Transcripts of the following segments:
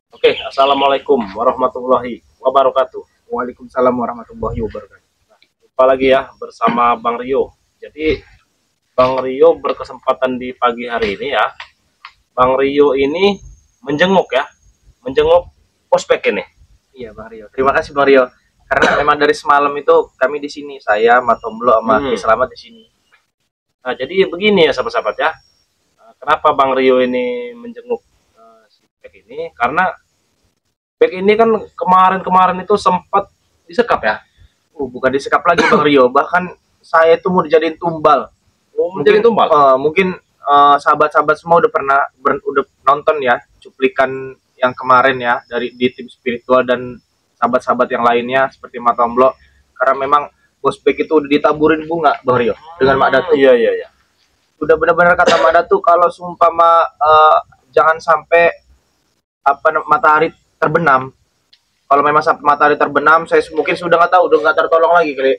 Oke, assalamualaikum warahmatullahi wabarakatuh. Waalaikumsalam warahmatullahi wabarakatuh. Jumpa lagi ya bersama Bang Rio. Jadi Bang Rio berkesempatan di pagi hari ini ya. Bang Rio ini menjenguk prospek ini. Iya Bang Rio. Terima kasih Bang Rio. Karena memang dari semalam itu kami di sini, saya, Matomblo sama Ki Selamat di sini. Nah, jadi begini ya sahabat-sahabat ya. Kenapa Bang Rio ini menjenguk si Bek ini? Karena Bek ini kan kemarin-kemarin itu sempat disekap ya. Bukan disekap lagi Bang Rio. Bahkan saya itu mau dijadiin tumbal. Menjadi tumbal. Mungkin sahabat-sahabat semua udah nonton ya cuplikan yang kemarin ya dari di tim spiritual dan sahabat-sahabat yang lainnya seperti Matomblo. Karena memang Bos Bek itu udah ditaburin bunga Bang Rio dengan Mak Datu. Iya. Udah benar-benar kata Mak Datu kalau sumpama jangan sampai matahari terbenam. Kalau memang sampai matahari terbenam, saya mungkin sudah nggak tahu, udah nggak tertolong lagi kali.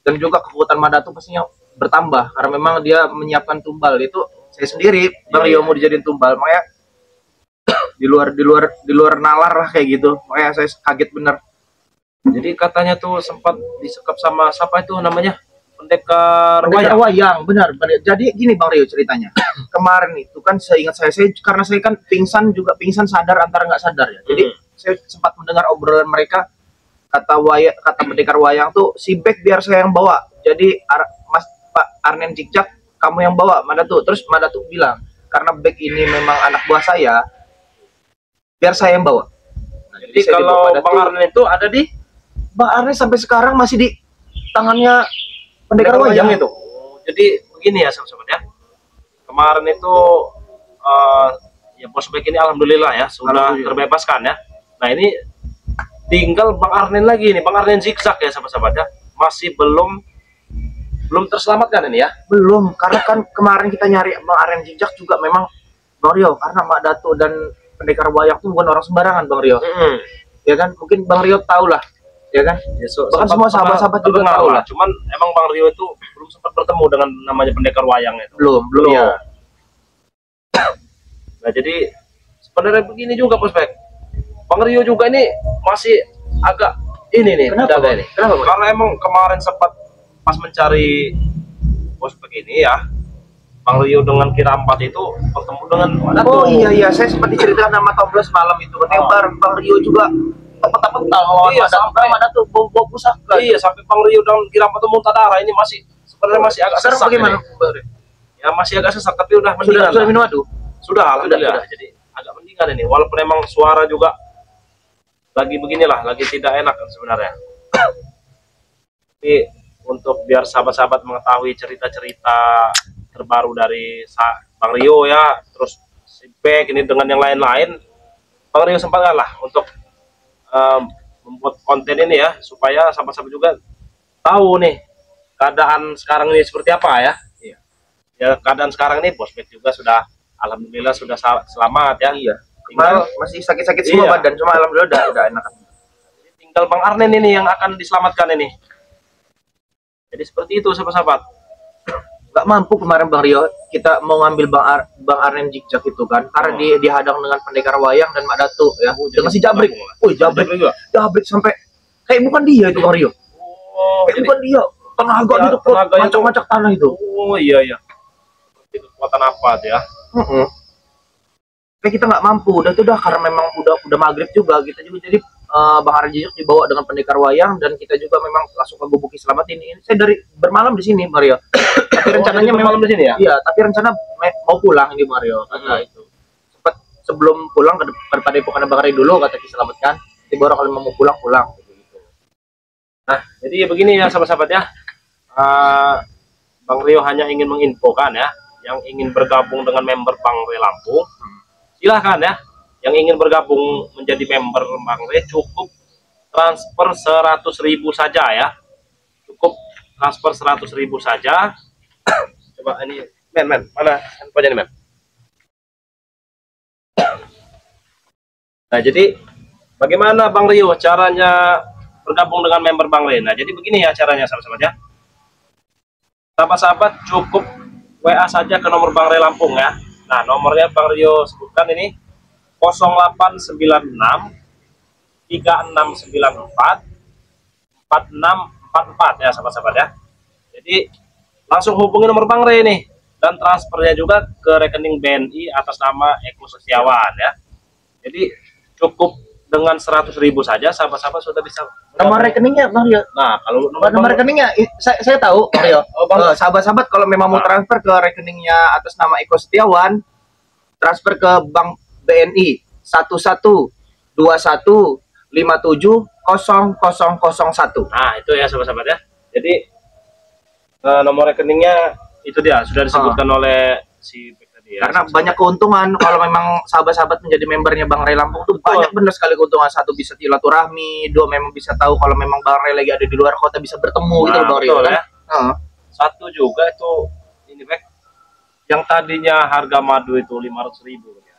Dan juga kekuatan Mak Datu pastinya bertambah karena memang dia menyiapkan tumbal itu. Saya sendiri Bang Rio mau dijadiin tumbal, makanya di luar nalar lah kayak gitu. Makanya saya kaget bener. Jadi katanya tuh sempat disekap sama siapa itu namanya? Pendekar Wayang, benar. Jadi gini Bang Rio ceritanya. Kemarin itu kan seingat saya karena saya kan pingsan sadar antara nggak sadar ya. Jadi saya sempat mendengar obrolan mereka, kata pendekar wayang tuh si Bek biar saya yang bawa. Jadi Mas Pak Arnen Cikcak kamu yang bawa Madatu. Terus Madatu bilang karena Bek ini memang anak buah saya, biar saya yang bawa. Jadi kalau Bang Arnen itu ada di Bang Arnen sampai sekarang masih di tangannya pendekar wayang itu. Jadi begini ya sahabat-sahabat ya. Kemarin itu ya Prospek ini alhamdulillah ya sudah terbebaskan ya. Nah ini tinggal Bang Arnen lagi nih, Bang Arnen zigzag ya sahabat-sahabat ya. Masih belum terselamatkan ini ya. Belum, karena kan kemarin kita nyari Bang Arnen zigzag juga memang Bang Rio, karena Mak Datu dan pendekar wayang itu bukan orang sembarangan Bang Rio. Ya kan, mungkin Bang Rio tahu lah. Ya kan? Ya, bahkan semua sahabat-sahabat juga tahu lah. Cuman emang Bang Rio itu belum sempat bertemu dengan namanya pendekar wayang itu. Belum ya. Nah jadi sebenarnya begini juga Prospek. Bang Rio juga ini masih agak ini nih. Kenapa ini? Kenapa? Karena emang kemarin sempat pas mencari Prospek ini ya, Bang Rio dengan Kirampat itu bertemu dengan Oh iya, saya sempat diceritakan sama Tomblo semalam itu. Katanya Bang Rio juga peta-peta sampai mana tuh bau pusaka. Iya, sampai Bang Rio dan Kirampat tuh muntah darah. Ini masih sebenarnya masih agak sesak. Bagaimana? Ya masih agak sesak tapi udah mendingan. Sudah minum madu? Sudah, alhamdulillah. Jadi agak mendingan ini. Walaupun emang suara juga lagi beginilah, lagi tidak enak kan sebenarnya. Tapi untuk biar sahabat-sahabat mengetahui cerita-cerita terbaru dari Bang Rio ya, terus si Bek ini dengan yang lain-lain, Bang Rio sempat lah untuk membuat konten ini ya, supaya sahabat-sahabat juga tahu nih keadaan sekarang ini seperti apa ya. Ya keadaan sekarang ini Prospek juga sudah alhamdulillah sudah selamat ya. Iya. Tinggal masih sakit-sakit semua badan, cuma alhamdulillah udah enak. Tinggal Bang Arnen ini yang akan diselamatkan ini. Jadi seperti itu sahabat-sahabat. Gak mampu kemarin Bang Rio, kita mau ngambil Bang Arnen zigzag itu kan, karena dihadang dengan pendekar wayang dan Mak Datu ya. Dengan si Jabrik. Jabrik sampai kayak bukan dia itu Bang Rio. Kayak bukan dia. Tenaga gitu, macam-macam tanah itu. Oh iya. Itu kekuatan apa tuh ya? Kayak kita nggak mampu, udah karena memang udah maghrib juga gitu juga. Jadi Bang Arnen zigzag dibawa dengan pendekar wayang dan kita juga memang langsung ke Gubuk Slamet ini. Saya dari bermalam di sini Mario. Tapi rencananya memang di sini ya? Iya, tapi rencana mau pulang ini Mario kata itu. Sempat sebelum pulang ke Padepokan Bang Arnen dulu kata Ki Slamet kan. Nanti baru kalau mau pulang gitu. Nah, jadi begini ya sahabat-sahabat ya. Bang Rio hanya ingin menginfokan ya, yang ingin bergabung dengan member Bang Rio Lampung, silahkan ya. Yang ingin bergabung menjadi member Bang Rio cukup transfer 100.000 saja ya. Cukup transfer 100.000 saja. Coba ini men mana handphonenya nih men. Nah jadi bagaimana Bang Rio caranya bergabung dengan member Bang Rio? Nah jadi begini ya caranya sahabat-sahabat ya. Sahabat-sahabat cukup WA saja ke nomor Bang Rio Lampung ya. Nah nomornya Bang Rio sebutkan ini 0896 3694 4644 ya sahabat-sahabat ya. Jadi langsung hubungi nomor Bang Rey nih, dan transfernya juga ke rekening BNI atas nama Eko Setiawan ya. Jadi cukup dengan 100.000 saja sahabat-sahabat sudah bisa. Nomor rekeningnya Bang Rio. Nah, kalau Nomor rekeningnya saya tahu Bang Rio. Bang. Sahabat-sahabat kalau memang mau transfer ke rekeningnya atas nama Eko Setiawan, transfer ke Bank BNI 1121570001. Nah, itu ya sahabat-sahabat ya. Jadi nomor rekeningnya itu dia sudah disebutkan oleh si Bek tadi ya. Karena banyak keuntungan kalau memang sahabat-sahabat menjadi membernya Bang Rey Lampung tuh banyak bener sekali keuntungan. Satu, bisa silaturahmi, dua, memang bisa tahu kalau memang Bang Rey lagi ada di luar kota, bisa bertemu gitu Bang Rey kan? Ya. Satu juga itu ini Bek, yang tadinya harga madu itu 500.000 ya.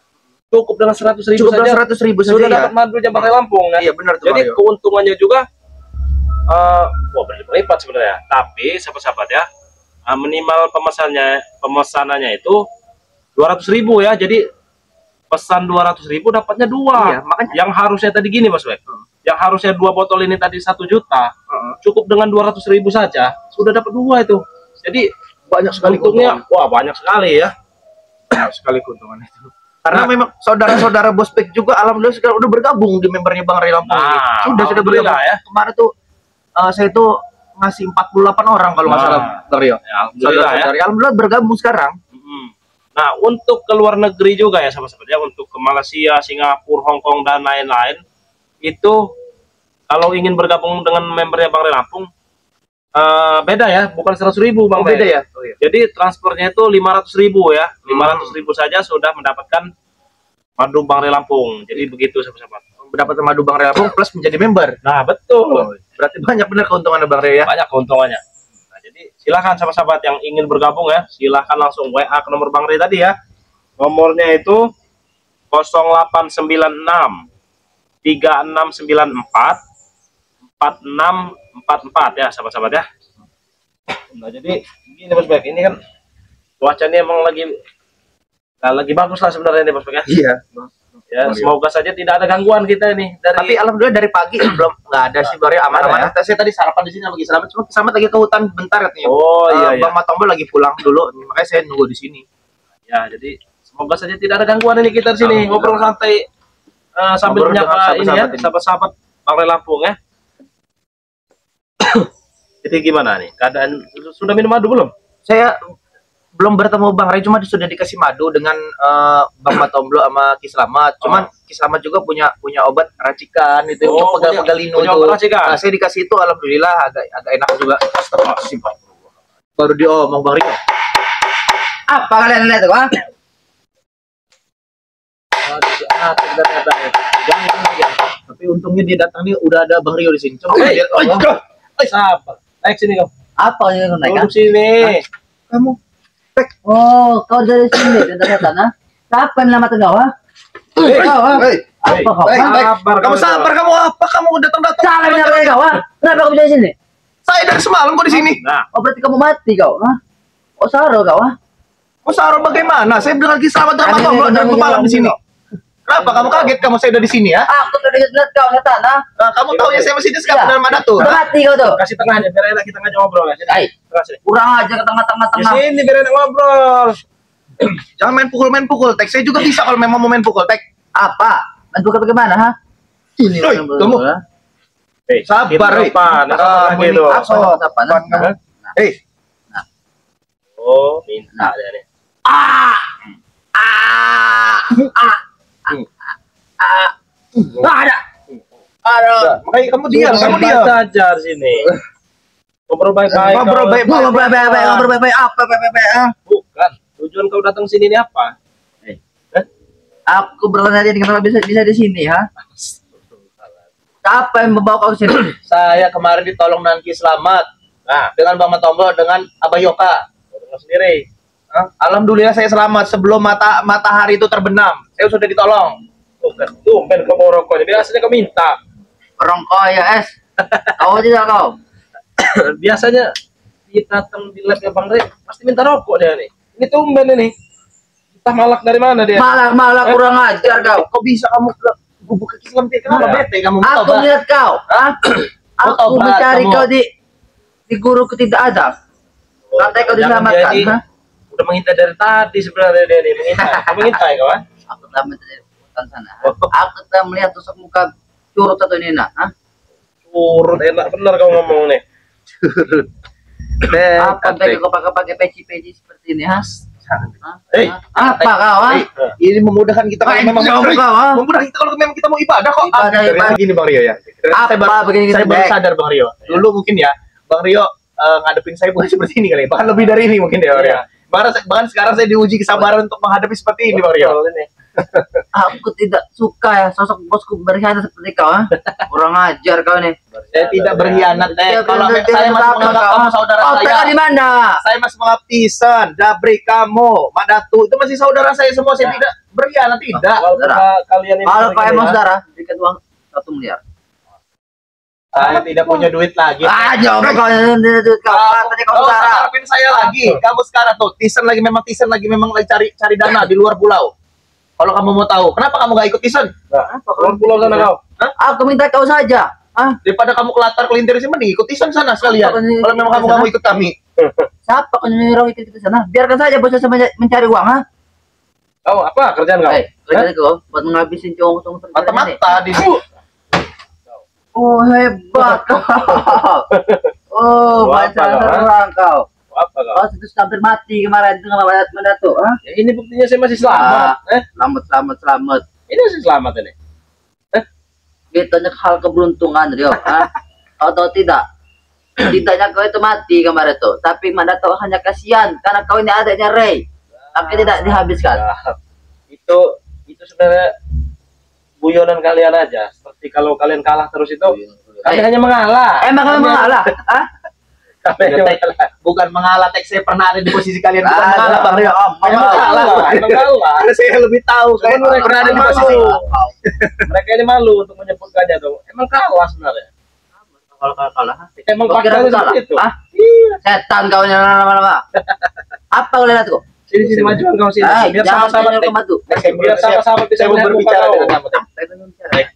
Cukup dengan 100.000 saja. 100.000 sudah dapat madunya Bang Rey Lampung ya. Iya benar tuh. Jadi keuntungannya juga berlipat sebenarnya. Tapi sahabat-sahabat ya, minimal pemesanannya itu 200.000 ya. Jadi pesan 200.000 dapatnya 2. Iya, makanya yang harusnya tadi gini Mas Bek. Yang harusnya 2 botol ini tadi 1 juta. Cukup dengan 200.000 saja sudah dapat 2 itu. Jadi banyak sekali untungnya. Wah, banyak sekali ya. Banyak sekali keuntungan itu. Karena memang saudara-saudara Bospek juga alhamdulillah sekarang udah bergabung di membernya Bang Rey Lampung. Sudah bergabung ya. Kemarin tuh saya tuh ngasih 48 orang kalau nggak salah Bang Rio. Ya, alhamdulillah ya. Alhamdulillah bergabung sekarang. Nah, untuk ke luar negeri juga ya sahabat-sahabat ya, untuk ke Malaysia, Singapura, Hong Kong dan lain-lain, itu kalau ingin bergabung dengan membernya Bang Rey Lampung beda ya, bukan 100.000 Bang. Beda ya. Jadi transfernya itu 500.000 ya. 500.000 saja sudah mendapatkan madu Bang Rey Lampung. Jadi begitu sahabat-sahabat. Mendapatkan madu Bang Rey Lampung plus menjadi member. Nah, betul. Berarti banyak benar keuntungannya Bang Rey ya. Banyak keuntungannya. Nah, jadi silakan sahabat-sahabat yang ingin bergabung ya, silakan langsung WA ke nomor Bang Rey tadi ya. Nomornya itu 0896 3694 4644 ya sahabat-sahabat ya. Nah, jadi gini Mas Bek, ini kan cuacanya emang lagi bagus lah sebenarnya nih Mas Bek ya. Iya. Ya, semoga saja tidak ada gangguan kita ini dari. Tapi alhamdulillah dari pagi belum nggak ada sih Bang Rio, aman-aman. Ya? Saya tadi sarapan di sini lagi Selamat, cuma Selamat lagi ke hutan bentar katanya. Oh iya, Bang Matombol lagi pulang dulu, makanya saya nunggu di sini. Ya, jadi semoga saja tidak ada gangguan ini kita di sini ngobrol santai sambil menyapa ini ya sahabat-sahabat Bang Rey Lampung ya. Jadi gimana nih keadaan, sudah minum madu belum? Saya belum bertemu Bang Rey, cuma sudah dikasih madu dengan Bang Matomblo sama Ki Slamet. Cuman Ki Slamet juga punya obat racikan itu untuk pegal-pegalino itu. Nah, saya dikasih itu alhamdulillah agak enak juga. Baru diomong Bang Rio. Apa kalian lihat Bang? Tapi untungnya dia datang nih udah ada Bang Rio di sini. Coba sabar. Naik sini kau. Apa yang kau naik? Duduk sini. Kamu. Oh, kau dari sini dari sana. Kapan lama kau? Apa kau? Kamu sabar kamu apa? Kamu datang-datang. Salah dari kau. Kenapa kau di sini? Saya dari semalam kok di sini. Nah, oh berarti kamu mati kau? Oh saro kau? Oh saro bagaimana? Saya bilang lagi Selamat sama Matomblo dan malam di sini. Kenapa kamu kaget kamu saya udah di sini ya? Aku udah lihat kau di sana. Kamu tahu ya saya masih di sekarang dalam mana tuh? Mati kau tuh. kasih tengahnya biar enak kita ngobrol ya. Sini. Kurang aja ke tengah-tengah. Di sini biar enak ngobrol. Jangan main pukul tek. Saya juga bisa kalau memang mau main pukul tek. Apa? Main pukul bagaimana ha? Ini kamu. Sabar, gitu. Apa? Oh, minta dia nih. Ada. Makanya kamu diam saja di sini. Ngobrol baik-baik. Ngobrol baik-baik. Apa? Bukan. Tujuan kau datang sini ini apa? Aku bertanya dengan bisa di sini ha? Siapa yang membawa kau ke sini? Saya kemarin ditolong dengan Ki Slamet. Nah, dengan Bang Matomblo dengan Abah Yoka. Dengan sendiri. Alhamdulillah saya selamat sebelum matahari itu terbenam. Saya sudah ditolong. Tumben kau bawa rokok. Biasanya kau minta. Rokok ya es. Kau tidak kau? Biasanya kita datang di lab Bang Rey pasti minta rokok dia nih. Ini tumben ini. Entah malak dari mana dia. Malah kurang ajar kau. Kok bisa kamu ke gubuk kaki selempit? Kenapa bete kamu mau Aku tobat? lihat kau. Hah? Aku tobat, mencari kamu. kau di guruku tidak ada. Katanya kau diselamatkan. Dia ini Hah? udah mengintai dari tadi sebenarnya dia ini mengintai. Kau mengintai kawan? Aku telah mencari hutan sana. Aku telah melihat tusuk muka curut satu ini nak. Hah? Turun enak bener kau ngomong nih. Apa tadi kau pakai peci seperti ini? Hah? Hei, Apa kau? Hah? ini memudahkan kita kalau memang Jauh kau. Hah? memudahkan kita kalau memang kita mau ibadah kok. Ibadah. Gini Bang Rio ya. Apa begini Saya baru Bek? sadar Bang Rio. Dulu mungkin ya Bang Rio ngadepin saya bukan seperti ini kali. Bahkan lebih dari ini mungkin ya Bang Rio. Bahkan sekarang saya diuji kesabaran untuk menghadapi seperti ini Bang Rio. Aku tidak suka ya sosok bosku berkhianat seperti kau. Hah? Kurang ajar kau nih. Saya tidak berkhianat Dia kalau tidak saya masih apa-apa, menganggap kau. kamu saudara Kau saya. tengah di mana? Saya masih menganggap Tisan, Jabrik, kamu, Madatu itu masih saudara saya semua. Saya tidak berkhianat tidak. Walaupun kalian ini Kalau kau begini emang ya, saudara, berikan uang 1 miliar. Saya tidak punya duit lagi. Jawab kau katanya kau saudara. Harapin saya lagi. Kamu sekarang tuh Tisan lagi memang cari dana di luar pulau. Kalau kamu mau tahu, kenapa kamu gak ikut Tisan? Nah, keluar pulau sana kau. Aku minta kau saja. Hah? Daripada kamu kelatar kelintir sih mending ikut Tisan sana sekalian. Kalau memang kamu gak mau ikut kami. Siapa kau nyuruh ikut ke sana? Biarkan saja bosnya mencari uang, ha? Kau apa kerjaan kau? Kerjaan kau buat menghabisin cowok-cowok Mata-mata di sini. Oh, hebat kau. Oh, Apa baca kau, serang kau. Apa kau? Kau itu hampir mati kemarin dengan Madatu, ha? Ya, ini buktinya saya masih selamat. Selamat. Ini masih selamat ini. Betanya hal keberuntungan, Rio. Ha? Kau tahu tidak? Tidaknya kau itu mati kemarin tuh, tapi Madatu hanya kasihan karena kau ini adanya Ray. Tapi tidak dihabiskan. Nah, itu sebenarnya guyonan kalian aja. Seperti kalau kalian kalah terus itu, kalian hanya mengalah. Emang kau mengalah? Ha? Kalian hanya mengalah. Bukan mengalah, teks saya pernah ada di posisi kalian. Bukan Ah, mengalah Bang Rio. Memang kalah, memang kalah. Karena saya lebih tahu. Saya Mereka pernah ada di malu. posisi. Mereka ini malu untuk menyebutkannya tuh. Emang kalah sebenarnya. Kalau kalah, Emang kau kira faktanya aku kalah? seperti itu. Hah? Iya. Setan kau nya lama-lama. Apa kau lihat kok? Sini majuan kau sini. Biar sama-sama kau matu. biar sama-sama bisa Saya mau melihat muka berbicara kau. dengan kamu. Tek.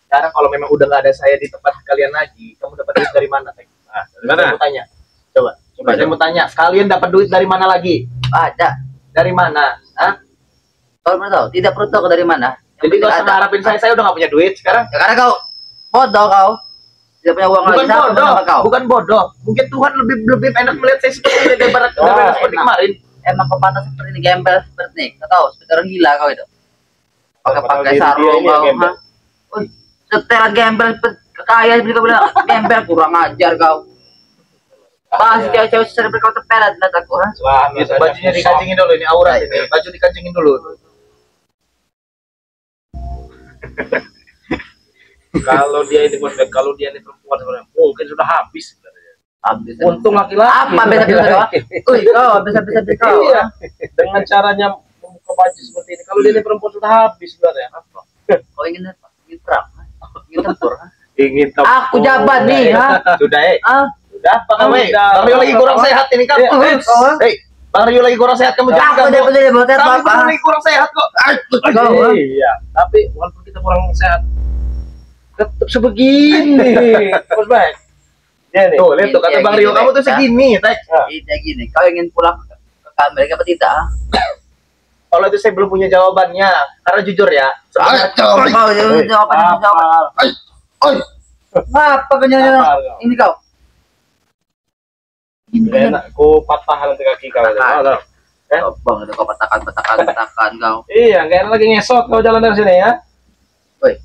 Sekarang kalau memang udah nggak ada saya di tempat kalian lagi, kamu dapat duit dari mana, Tek? Nah, dari Saya mana? mau tanya. Coba saya mau tanya. Kalian dapat duit dari mana lagi? Ada. Dari mana? Hah? Kau pernah tahu? Tidak perlu tahu dari mana. Jadi kau harapin saya udah nggak punya duit sekarang? Ya, karena kau bodoh kau. Tidak punya uang Bukan lagi. Siapa bodoh, sama kau? bukan bodoh. Mungkin Tuhan lebih enak melihat saya seperti ini daripada seperti enak. kemarin. Emang kau pantas seperti ini, gembel seperti ini. Kau tahu, seperti orang gila kau itu. Pakai Padahal diri dia sarung ini yang kau. gembel. Ha? Wih, setelan gembel kaya seperti kau bilang gembel kurang ajar kau. Pas cewek-cewek sering kau terpelat lihat aku, ha? Selamat Itu saja. bajunya dikancingin dulu ini aurat ini. Baju dikancingin dulu. Kalau dia ini prospek, kalau dia ini perempuan sebenarnya mungkin sudah habis sebenarnya. Habis. Untung laki-laki. Apa bisa kau? Wih, kau bisa kau. Iya. Dengan caranya membuka baju seperti ini. Kalau dia ini perempuan sudah habis sebenarnya. Apa? Kau ingin apa? Ingin perang? Ha? Ingin tempur? Ha? Ingin tahu. Aku jabat nih, ha? Sudah, Ah, Sudah apa kamu? Bang Rio lagi kurang sehat ini kamu. Hei, Bang Rio lagi kurang sehat kamu jangan aku ganggu. tidak boleh botet Kamu apa? lagi kurang sehat kok. Kau, ha? Iya. Tapi walaupun kita kurang sehat, tetap sebegini. Terus baik. Ya nih. Tuh, lihat tuh kata Iya, Bang gini, Rio kamu tuh Tek. segini, Tek. Tidak gini, kau ingin pulang ke Amerika apa tidak? Ha? Kalau itu saya belum punya jawabannya. Karena jujur ya, sebenarnya Kau jawab. Apa kau nyanyi? Ini kau. Enak, ku patah nanti kaki kau. Patah. Bang, itu kau petakan kau. Iya, nggak enak lagi ngesot kau jalan dari sini ya. Woi,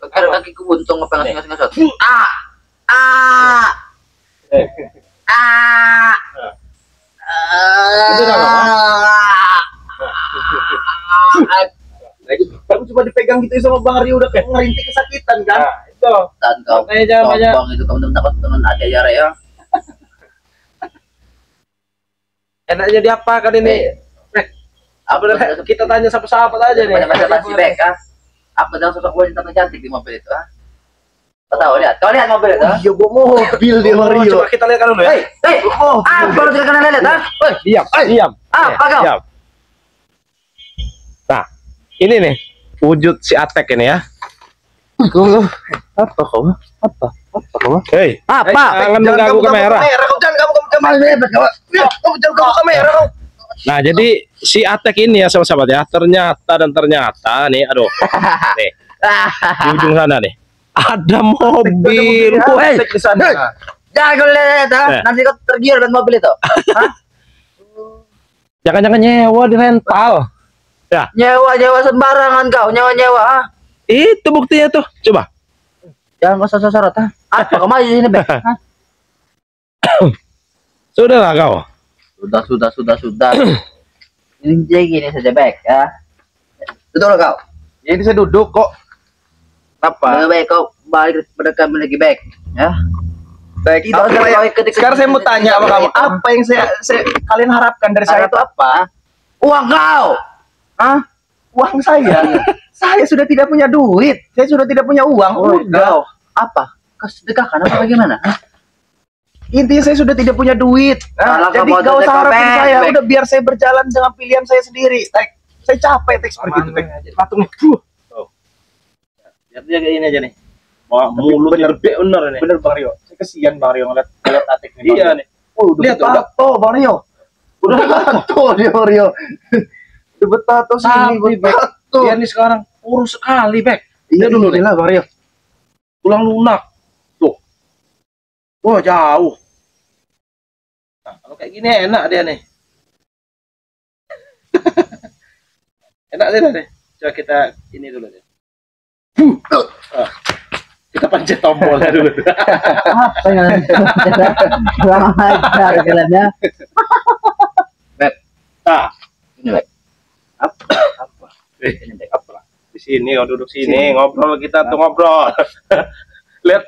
kira kaki ku buntung apa ngasih-ngasih. Ah. Eh. Ah. Itu nggak kamu cuma dipegang gitu sama Bang Rio udah kayak ngerintih kesakitan kan? Nah, itu. Dan kau. Makanya jangan banyak. Bang, itu kamu takut dengan ada ya, ya. Enaknya di apa kan ini? Apa kita tanya sama sahabat aja nih. Banyak basi bek, ah. Apa dengan sosok wanita cantik di mobil itu, ah? Kau tahu lihat, kau lihat mobil itu? ah? Iya, gua mobil dia Bang Rio. Coba kita lihat kan dulu ya. Hei, apa lu tidak kenal lihat, ah? Diam, diam. Apa kau? Diam. Ini nih wujud si Atek ini ya. Apa kau? Apa kau? Hei, jangan mengganggu kamera. Kau jangan kamu jangan kamu kamera kau. Nah, jadi si Atek ini ya sahabat-sahabat ya, ternyata nih, aduh, nih di ujung sana nih ada mobil. Woi, di sana. Jangan kau lihat, nanti kau tergiur dengan mobil itu. Jangan-jangan nyewa di rental. Ya, Nyewa sembarangan kau, nyewa. itu buktinya tuh. Coba. Jangan kau sorot, ha? Apa kau maju sini, Bek? Sudahlah kau. Sudah. Ini jadi gini saja, Bek, ya. Betul kau. Jadi saya duduk kok. Apa? Lebih baik kau balik berdekat lagi, Bek, ya. Baik, Tidak usah kau ikut-ikut. sekarang saya mau tanya sama kamu, Itu. apa yang saya kalian harapkan dari saya itu apa? Uang kau. Hah? Uang saya? Saya sudah tidak punya duit. Saya sudah tidak punya uang. Udah. Apa? Kau sedekahkan apa bagaimana? Intinya saya sudah tidak punya duit. Kalau Jadi kau gak usah sedekah, harapin Bek, saya. Bek. Udah biar saya berjalan dengan pilihan saya sendiri. Saya capek teks seperti itu. Patung nih. Lihat dia kayak ini aja nih. Wah, mulutnya bener ini. Bener Bang Rio. Saya kesian Bang Rio ngeliat Atik nih. Iya nih. Oh, lihat tato Bang Rio. Udah tato dia Bang Rio. Udah bertato sini, bertato. Dia nih sekarang kurus sekali, Bek. Iya Dia dulu dulu lah Bang Rio. tulang lunak. Tuh. Wah, jauh. Nah, kalau kayak gini enak dia nih. Enak sih nih. Coba kita ini dulu deh. Kita pencet tombolnya dulu. Apa yang kurang ajar kalian ya? Nah, Ini, Bek. Apa? ini Bek, apa? Di sini, kau duduk sini, ngobrol kita tuh ngobrol. Lihat.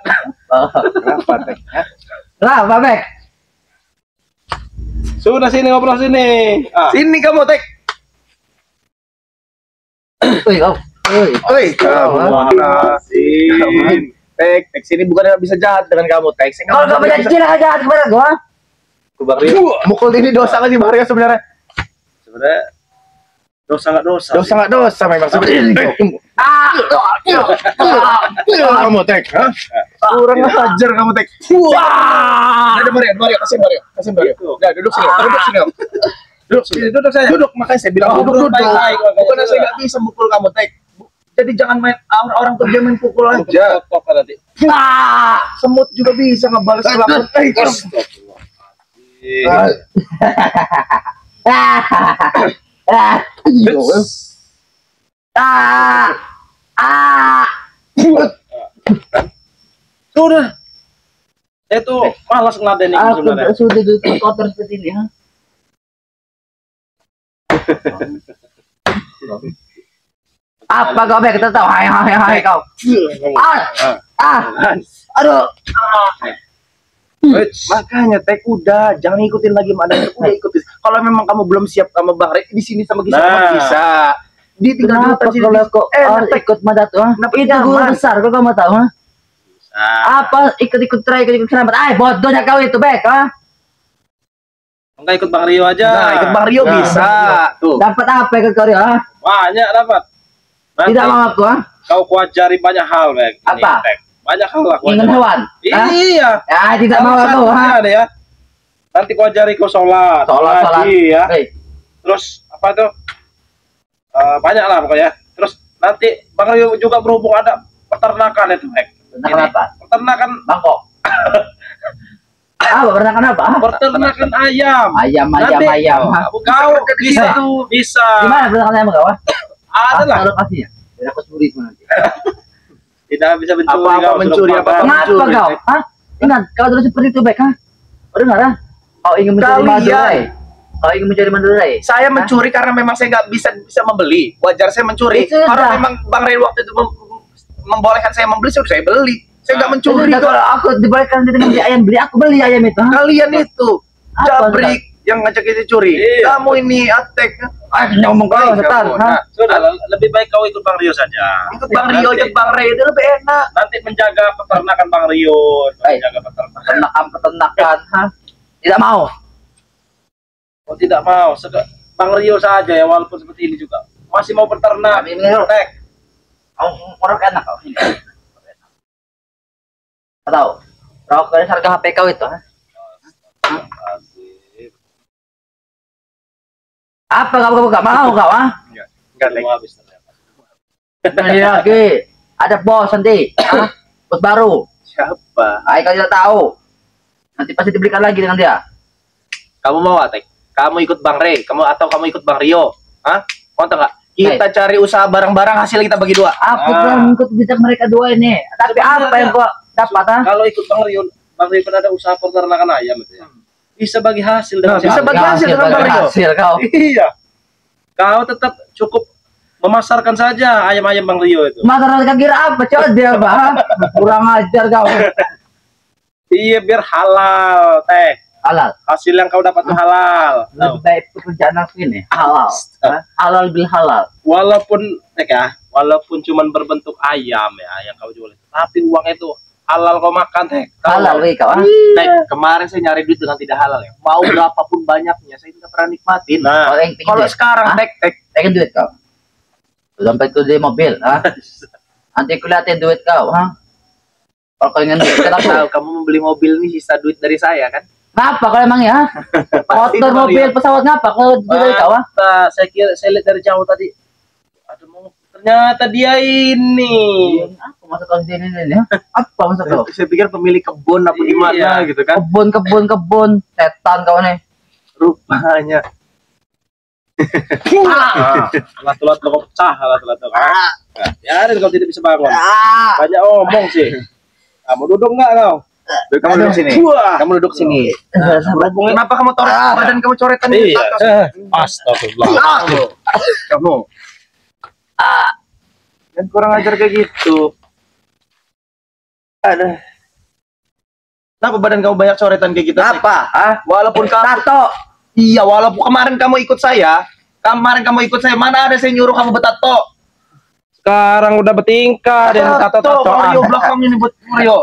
Kenapa Tek? Berapa, Bek? Sudah sini ngobrol sini. Sini kamu Tek. Wih, kau. Oi, kamu kasih. Tek sini bukan bisa jahat dengan kamu Tek. Kalau kau punya cicil aja kepada gua. Bang Rio, mukul ini dosa nggak sih Bang Rio sebenarnya? Sebenarnya dosa nggak dosa. Dosa nggak dosa memang sebenarnya. Kamu Tek, hah? Kurang ajar kamu Tek. Wah. Ada Mario, kasih Mario. Udah duduk sini, duduk sini. Duduk sini, duduk saya. Duduk, makanya saya bilang duduk. Bukan saya nggak bisa mukul kamu Tek. Jadi jangan main orang tuh dia main pukul aja. Kok nanti. Semut juga bisa ngebalas pelakon. Sudah. Saya tuh malas ngeladenin Aku sebenarnya. sudah duduk kotor seperti ini, ha? Apa kau, Bek? Kita tahu, hai kau. Aduh. Makanya Tek udah jangan ngikutin lagi Madam, udah ikutin. Kalau memang kamu belum siap sama Bang Rek di sini sama kita bisa. Di tinggal Kenapa kalau kok ikut Madat tuh? Itu guru besar, kok kamu tahu, ha? Apa ikut-ikut try, ikut-ikut selamat? Bodohnya kau itu, Bek, ha? Enggak ikut Bang Rio aja. Nah, ikut Bang Rio bisa. Tuh. Dapat apa ikut kau, ha? Banyak dapat. Nanti Tidak mau aku, ha? kau kuajari banyak hal, Bek. Ini, Apa? Bek. Banyak hal lah Ingin hewan? Ha? Iya. Ya, tidak mau aku, ha? Ada ya. Nanti kuajari kau sholat. Sholat. Ngaji, ya. Hei, Terus apa tuh? Banyak lah pokoknya. Terus nanti Bang Rio juga berhubung ada peternakan itu, Bek. peternakan apa? Peternakan Bangkok. Peternakan apa? peternakan ayam. Ayam. Ha? Kau bisa. Di mana peternakan ayam kau, ha? Ada lah. Lokasinya. Biar aku curi semua nanti. Tidak bisa mencuri. Apa-apa kau, mencuri, sudah apa-apa paham. Kenapa kau? Hah? Ingat, kau terus seperti itu, Bek, ha? Kau dengar, ha? Kau ingin mencuri Madurai? Kau ingin mencuri Madurai? Saya mencuri karena memang saya nggak bisa membeli. Wajar saya mencuri. Itu Karena dah. memang Bang Ray waktu itu membolehkan saya membeli, sudah saya beli. Saya nggak mencuri. Sudah, kalau aku dibolehkan dengan beli ayam, aku beli ayam itu, ha? Kalian itu Apa, jabrik yang ngajak kita curi. Iya. Kamu ini Atek. Ngomong kau, Baik, setan, kamu. ha? Nah, Sudah, lebih baik kau ikut Bang Rio saja. ikut Bang Rio aja Bang Ray itu lebih enak. Nanti menjaga peternakan Bang Rio, menjaga peternakan. Peternakan, ha? Tidak mau. Oh tidak mau, Bang Rio saja ya, walaupun seperti ini juga. masih mau berternak. Kami ini Tek. orang enak kau. Tahu? Rokok harga HP kau itu, ha? Apa kau gak mau kau, ah? Enggak habis ternyata. Beli lagi. Ada bos nanti, ah? Bos baru. Siapa? Ayo kau tidak tahu. Nanti pasti diberikan lagi dengan dia. Kamu mau Tek? Kamu ikut Bang Rey, kamu ikut Bang Rio? Hah? Mau nggak? Kita cari usaha bareng-bareng, hasil kita bagi 2. Aku belum ikut bijak mereka dua ini. Tapi apa yang kau dapat, ah? Kalau ikut Bang Rio kan ada usaha peternakan ayam itu ya. Bisa bagi hasil dengan bisa bagi hasil dengan Bang Rio. Hasil kau. Iya. Kau tetap cukup memasarkan saja ayam-ayam Bang Rio itu. Masalah kira apa? Coba dia, Bang. Kurang ajar kau. Iya, biar halal, Teh. Halal. Hasil yang kau dapat itu halal. Lebih baik pekerjaan aku ini halal. Hah? Halal bil halal. Walaupun walaupun cuman berbentuk ayam ya yang kau jual, tapi uang itu halal kau makan, Teh. Halal weh kau. Tek, kemarin saya nyari duit dengan tidak halal ya. Mau berapapun banyaknya, saya tidak pernah nikmatin. Nah, Kalau sekarang Tek, pengen duit kau. Sampai tuh di mobil, ah. Nanti kuliatin duit kau, ha? Kalau kau ingin duit, kenapa? tahu kamu membeli mobil ini sisa duit dari saya kan? Ngapa kalau emang ya? Motor, mobil, pesawat ngapa? Kalau duit kau, ah? Saya lihat dari jauh tadi. Aduh, ternyata dia ini. Apa masuk kau sini ini? Apa masuk kau? Saya pikir pemilik kebun apa gimana gitu kan? Kebun, setan kau nih. Rupanya. Alat-alat kau pecah, alat-alat kau. Biarin kau tidak bisa bangun. Banyak omong sih. Kamu duduk nggak kau? Kamu duduk sini. Kamu duduk sini. Kenapa kamu coret badan kamu coretan di Iya. Astagfirullah. Kamu. Dan kurang ajar kayak gitu. Ada. Kenapa badan kamu banyak coretan kayak gitu? Apa? Ah? Walaupun kamu Tato. Iya, walaupun kemarin kamu ikut saya, mana ada saya nyuruh kamu bertato? Sekarang udah bertingkah dan tato-tato. Mario belakangnya nih buat Mario.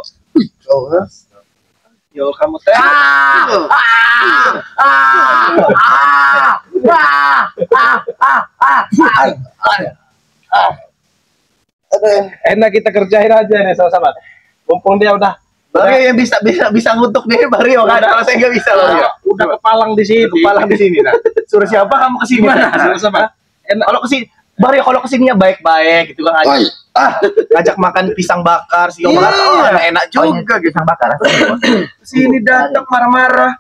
Yo, kamu teh. Enak kita kerjain aja nih sama-sama. Mumpung dia udah Mario yang bisa ngutuk nih Mario kan? Kalau saya nggak bisa loh. udah kepalang di sini. Kepala di sini nah. Suruh siapa kamu kesini? Sama-sama. Kalau kesini Mario kalau kesininya baik-baik gitu kan ajak makan pisang bakar sih enak juga gitu. Pisang bakar. Sini datang marah-marah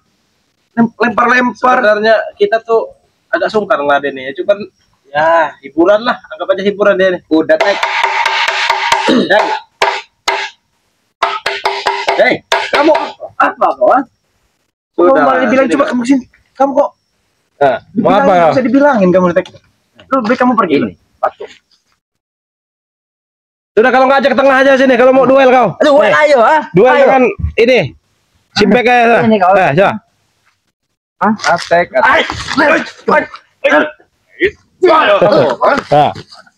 lempar-lempar. Sebenarnya kita tuh agak sungkan ngeladennya, cuman ya hiburan lah, anggap aja hiburan dia nih. Udah Tek. Hei, kamu apa kau? Kamu malah dibilang coba kamu sini. Kamu kok? Nah, mau apa? Bisa dibilangin kamu Tek. Lu lebih kamu pergi. Ini. Patung. Sudah kalau nggak ajak tengah aja sini, kalau mau duel kau. Duel ayo, ah. Duel Ayo. dengan ini. Simpek aja. Ini kau. Nah, coba. Hah? Atek. Nah,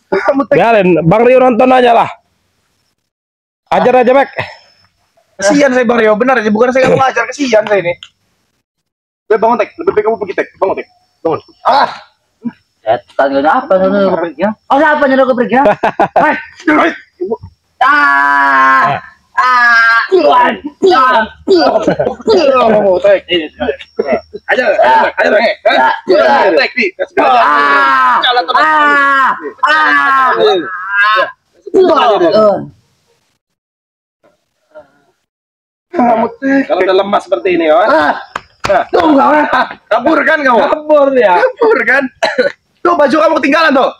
Kamu Tek. biarin Bang Rio nonton aja lah. Ajar aja, Mek. Kesian saya Bang Rio, benar sih, bukan saya nggak ngajar, kesian saya ini. Bangun Tek, lebih baik kamu pergi Tek, bangun Tek, bangun. Setan gak apa nyuruh aku pergi? Oh, siapa nyuruh aku pergi? Kamu Tek, aja Tek, nih, kamu Tek. Kalau udah lemas seperti ini, ya. Kabur kan kamu? Kabur ya. Kabur kan? Tuh baju kamu ketinggalan tuh.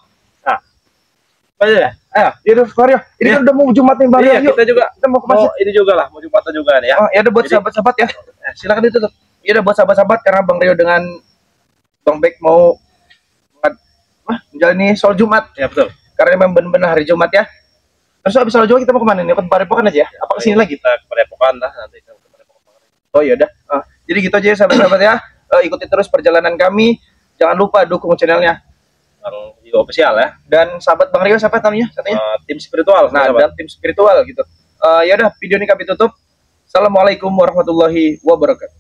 Ayo ya. Ayo. Yaudah Mario, ini kan udah mau Jumat nih Bang. Iya, Yuk, kita juga kita mau ke masjid. ini juga lah, mau Jumatan juga nih ya. Oh, ya udah buat Jadi- sahabat-sahabat ya. Silakan ditutup. Ya udah buat sahabat-sahabat karena Bang Rio dengan Bang Bek mau menjalani sholat Jumat Ya betul. karena memang benar-benar hari Jumat ya. Terus habis sholat Jumat kita mau kemana nih? Ke Padepokan aja ya? Apa kesini lagi? Kita ke Padepokan lah nanti ke Padepokan. Oh ya udah. Jadi gitu aja ya sahabat-sahabat ya. Ikuti terus perjalanan kami. Jangan lupa dukung channelnya. Bang juga official ya. Dan sahabat Bang Rio siapa namanya? Katanya? Tim spiritual. Nah, dan tim spiritual gitu. Ya udah, video ini kami tutup. Assalamualaikum warahmatullahi wabarakatuh.